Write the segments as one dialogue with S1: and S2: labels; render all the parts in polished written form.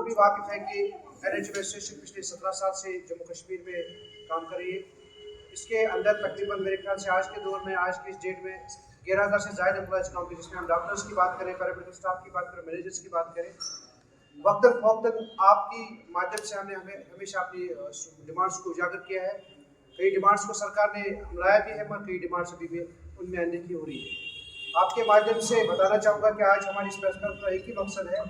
S1: भी वाकिफ है कि NH एडमिनिस्ट्रेशन पिछले 17 साल से जम्मू कश्मीर में काम कर रही है। इसके अंदर तकरीबन मेरे ख्याल से आज के दौर में, आज की इस डेट में 11,000 से ज़्यादा एम्प्लॉयज़ काम की, जिसमें हम डॉक्टर्स की बात करें, पैरामेडिकल स्टाफ की बात करें, मैनेजर्स की बात करें। वक्तन फ़ौक्तन आपकी माध्यम से हमने हमेशा अपनी डिमांड्स को उजागर किया है। कई डिमांड्स को सरकार ने लाया भी है, मगर कई डिमांड्स अभी भी उनमें अनदेखी हो रही है। आपके माध्यम से बताना चाहूँगा कि आज हमारी इस प्रेस कॉन्फ्रेंस का एक ही मकसद है,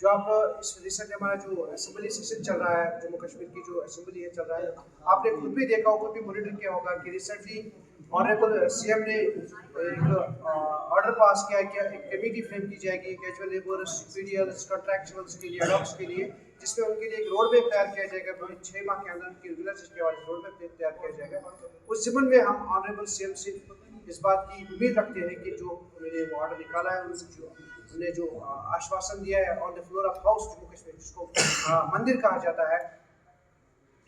S1: जो आप इस रिसेंट हमारा जो असेंबली सेशन चल रहा है, जम्मू कश्मीर की जो असेंबली है चल रहा है, आपने खुद भी देखा होगा, खुद भी मॉनिटर किया होगा कि रिसेंटली ऑनरेबल CM ने एक ऑर्डर पास किया कि एक कमेटी फ्रेम की जाएगी कैजुअल लेबर्स, PDLs, कॉन्ट्रैक्चुअल्स के लिए, एडॉक्स के लिए, जिसमें उनके लिए एक रोड मैप तैयार किया जाएगा। 6 माह के अंदर उनकी रेगुलर के बाद रोड मैप तैयार किया जाएगा। उस ज़िम्मन में हम ऑनरेबल CM से इस बात की उम्मीद रखते हैं कि जो उन्होंने वो ऑर्डर निकाला है, उन्होंने जो आश्वासन दिया है on the floor of house Jammu Kashmir, जिसको मंदिर कहा जाता है,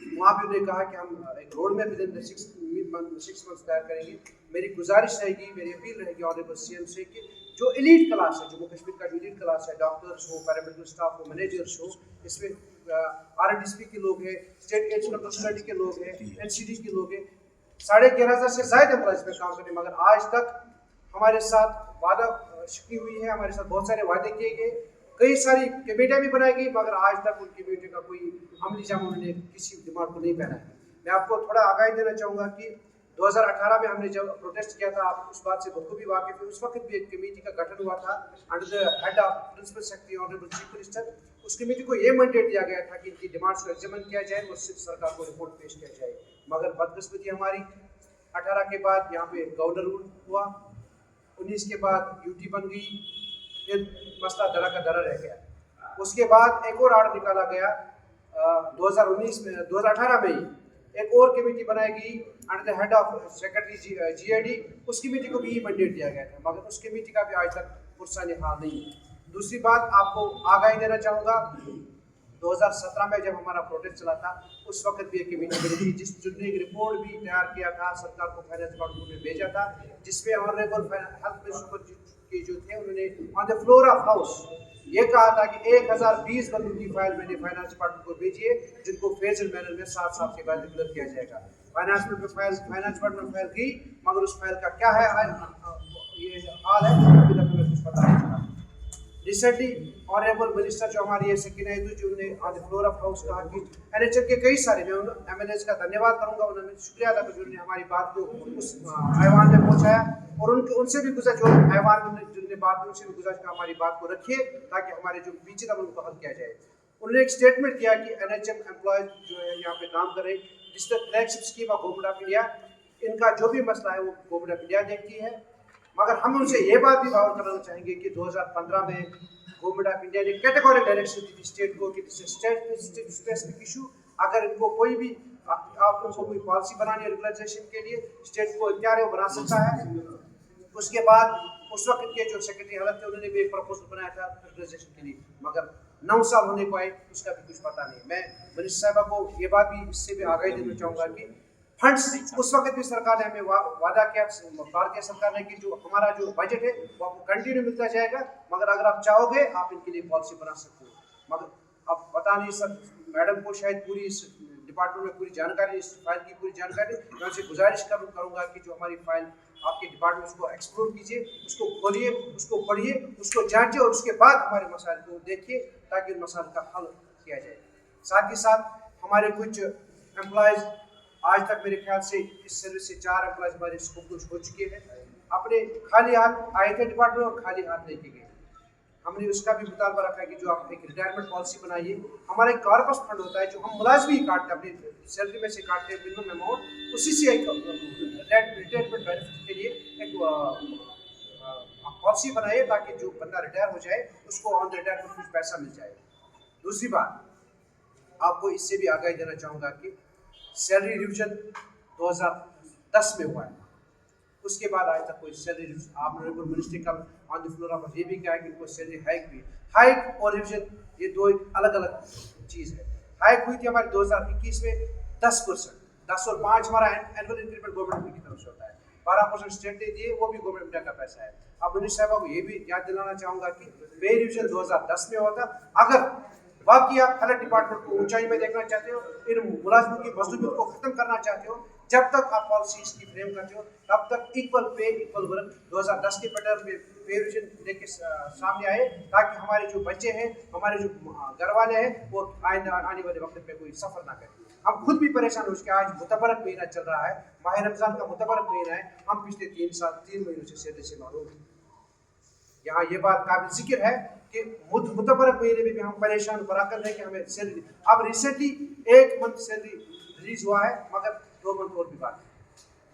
S1: वहाँ भी उन्होंने कहा कि हम एक रोड मैप विदिन 6 मंथ्स तैयार करेंगे। मेरी गुजारिश रहेगी, मेरी अपील रहेगी ऑनरेबल CM से कि जो एलीट क्लास है जम्मू कश्मीर का, जो एलीट क्लास है, डॉक्टर्स हो, पैरामेडिकल स्टाफ हो, मैनेजर्स हो, इसमें RDSP के लोग हैं, स्टेट एजुकेशन स्टडी के लोग हैं, NCD के लोग हैं, 11,500 से ज़्यादा एम्प्लॉयज़ में काम करने, मगर आज तक हमारे साथ वादा शिकी हुई है, हमारे साथ बहुत सारे वादे किए गए, कई सारी कमेटियाँ भी बनाई गई, मगर आज तक उन कमेटी का कोई अमली जामा उन्होंने किसी डिमांड को नहीं पहना है। मैं आपको थोड़ा आगाही देना चाहूँगा कि 2018 में हमने जब प्रोटेस्ट किया था, आप उस बात से बखूबी वाकिफ है, उस वक्त भी एक कमेटी का गठन हुआ था under the head of principal secretary honourable chief minister. उस कमेटी को ये मैंडेट दिया गया था कि इनकी डिमांड्स को एग्जामिन किया जाए और सिर्फ सरकार को रिपोर्ट पेश किया जाए। मगर बदकिस्मती हमारी, 18 के बाद यहाँ पे गवर्नर रूल हुआ, 19 के बाद UT बन गई, फिर मसला दरा का दरा रह गया। उसके बाद एक और ऑर्डर निकाला गया 2018 में ही, एक और कमेटी बनाई गई under the head of secretary GID, उस कमेटी को भी मैंडेट दिया गया था, मगर उस कमेटी का भी आज तक पुरसानी हाल नहीं है। दूसरी बात आपको आगाही देना चाहूँगा, 2017 में जब हमारा प्रोटेस्ट चला था, उस वक्त भी एक कमेटी बनी थी, जिसने एक रिपोर्ट भी तैयार किया था, सरकार को फाइनेंस डिपार्टमेंट में भेजा था, जिसमें ऑनरेबल हेल्थ मिनिस्टर के जो थे, उन्होंने on the floor of house ये कहा था कि 1020 बंदों की फाइल मैंने फाइनेंस डिपार्टमेंट को भेजी है, जिनको फेजल मैनर में 7 साल के बाद डिक्लेयर किया जाएगा। फाइनेंस डिपार्टमेंट फाइल की, मगर उस फाइल का क्या है ये हाल है, अभी तक हमें कुछ पता नहीं चला। रिसेंटली ऑनरेबल मिनिस्टर जो हमारी सेक्रेटरी जो उन्होंने on the floor of house कहा कि NHM के कई सारे, मैं MLAs का धन्यवाद करूंगा, उन्होंने शुक्रिया अदा कर उन्होंने हमारी बात को उस ऐवान में पहुंचाया, और उनसे भी गुज़ारिश, जो ऐवान में जिनने बात की, उनसे भी गुज़ारिश का हमारी बात को रखिए ताकि हमारे जो पेचीदा उनको हल किया जाए। उन्होंने एक स्टेटमेंट दिया कि NHM एम्प्लॉयज जो है यहाँ पे काम कर रहे, digital flagship scheme of government of India, इनका जो भी मसला है वो गवर्नमेंट ऑफ इंडिया देखती है। मगर हम उनसे ये बात भी बात करना चाहेंगे कि 2015 में गवर्नमेंट ऑफ इंडिया ने कैटेगोरिकल डायरेक्शन दी थी स्टेट को कि स्टेट स्पेसिफिक इशू, अगर इनको कोई भी आप उनको कोई पॉलिसी बनानी है रेगुलराइजेशन के लिए, स्टेट को इख्तियार है वो बना सकता है। उसके बाद उस वक्त के जो सेक्रेटरी हालत थे, उन्होंने भी एक प्रपोजल बनाया था रेगुलराइजेशन के लिए, मगर 9 साल होने को आए, उसका भी कुछ पता नहीं। मैं मिनिस्टर साहबा को ये बात भी इससे भी आगाही देना चाहूँगा कि फंड्स उस वक्त भी सरकार ने हमें वादा किया, भारतीय सरकार ने, कि जो हमारा जो बजट है वो आपको कंटिन्यू मिलता जाएगा, मगर अगर आप चाहोगे आप इनके लिए पॉलिसी बना सकते हो। मगर अब पता नहीं सर, मैडम को शायद पूरी इस डिपार्टमेंट में पूरी जानकारी, इस फाइल की पूरी जानकारी, मैं उनसे गुजारिश करूँगा कि जो हमारी फाइल आपके डिपार्टमेंट, उसको एक्सप्लोर कीजिए, उसको खोलिए, उसको पढ़िए, उसको जांचिए, और उसके बाद हमारे मसाइल को देखिए ताकि उन मसाइल का हल किया जाए। साथ ही साथ हमारे कुछ एम्प्लॉयज़ आज तक मेरे ख्याल से इस सर्विस से 4 एम्प्लॉयज़ हमारे स्कोप हो चुके हैं, अपने खाली हाथ आए थे डिपार्टमेंट और खाली हाथ लेके गए। हमने उसका भी मुतालबा रखा है कि जो आप एक रिटायरमेंट पॉलिसी बनाइए। हमारा एक कॉर्पस फंड होता है जो हम मुलाजमी ही काटते हैं, अपनी सैलरी में से काटते हैं मिनिमम अमाउंट, उसी से एक रिटायरमेंट बेनिफिट के लिए एक पॉलिसी बनाइए ताकि जो बंदा रिटायर हो जाए उसको ऑन रिटायरमेंट कुछ पैसा मिल जाए। दूसरी बात आपको इससे भी आगाही देना चाहूँगा कि सैलरी रिविजन 2010 में हुआ है, उसके बाद आज तक कोई सैलरी रिविजन, आपने मिनिस्ट्री का ऑन द फ्लोर ऑफ ये भी कहा कि इनको सैलरी हाइक हुई। हाइक और रिविजन ये दो अलग अलग चीज़ है। हाइक हुई थी हमारी 2021 में 10%, 10 और 5 हमारा एनुअल इंक्रीमेंट गवर्नमेंट की तरफ से होता है, 12% स्टेट ने दिए, वो भी गवर्नमेंट का पैसा है। अब मिनिस्टर साहब को ये भी याद दिलाना चाहूँगा कि पे रिविजन 2010 में हुआ था, अगर बाकी आप हेल्थ डिपार्टमेंट को ऊंचाई में देखना चाहते हो, इन मुलाजमों की मजदूरी को खत्म करना चाहते हो, जब तक आप पॉलिसीज की फ्रेम करते हो तब तक इक्वल पे इक्वल वर्क 2010 के पैटर्न में पे विजन लेके सामने आए, ताकि हमारे जो बच्चे हैं, हमारे जो घर वाले हैं, वो आने वाले वक्त पे कोई सफर ना करें। हम खुद भी परेशान हो चुके हैं। आज मुतबरक महीना चल रहा है, माह रमजान का मुतबरक महीना है, हम पिछले 3 महीनों से सैलरी से महरूम हैं। यहाँ ये बात काबिल जिक्र है कि मुतबरक महीने में भी हम परेशान बराकर हैं कि हमें सैलरी, अब रिसेंटली 1 मंथ सैलरी रिलीज हुआ है, मगर 2 मंथ और भी बात है।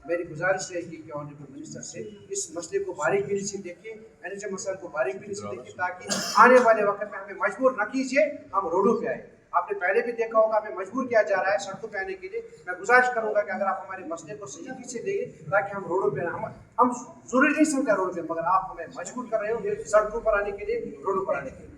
S1: मेरी गुजारिश रहेगी कि ऑनरेबल मिनिस्टर से इस मसले को बारीकी से देखिए, एनएचएम मसले को बारीकी से देखिए, ताकि आने वाले वक्त में हमें मजबूर न कीजिए हम रोडों पे आए। आपने पहले भी देखा होगा हमें मजबूर किया जा रहा है सड़कों पे आने के लिए। मैं गुजारिश करूंगा कि अगर आप हमारे मसले को संजीदगी से देंगे ताकि हम रोडों पे हम जरूरी नहीं समझते रोड पे, मगर आप हमें मजबूर कर रहे हो सड़कों पर आने के लिए, रोडों पर आने के लिए।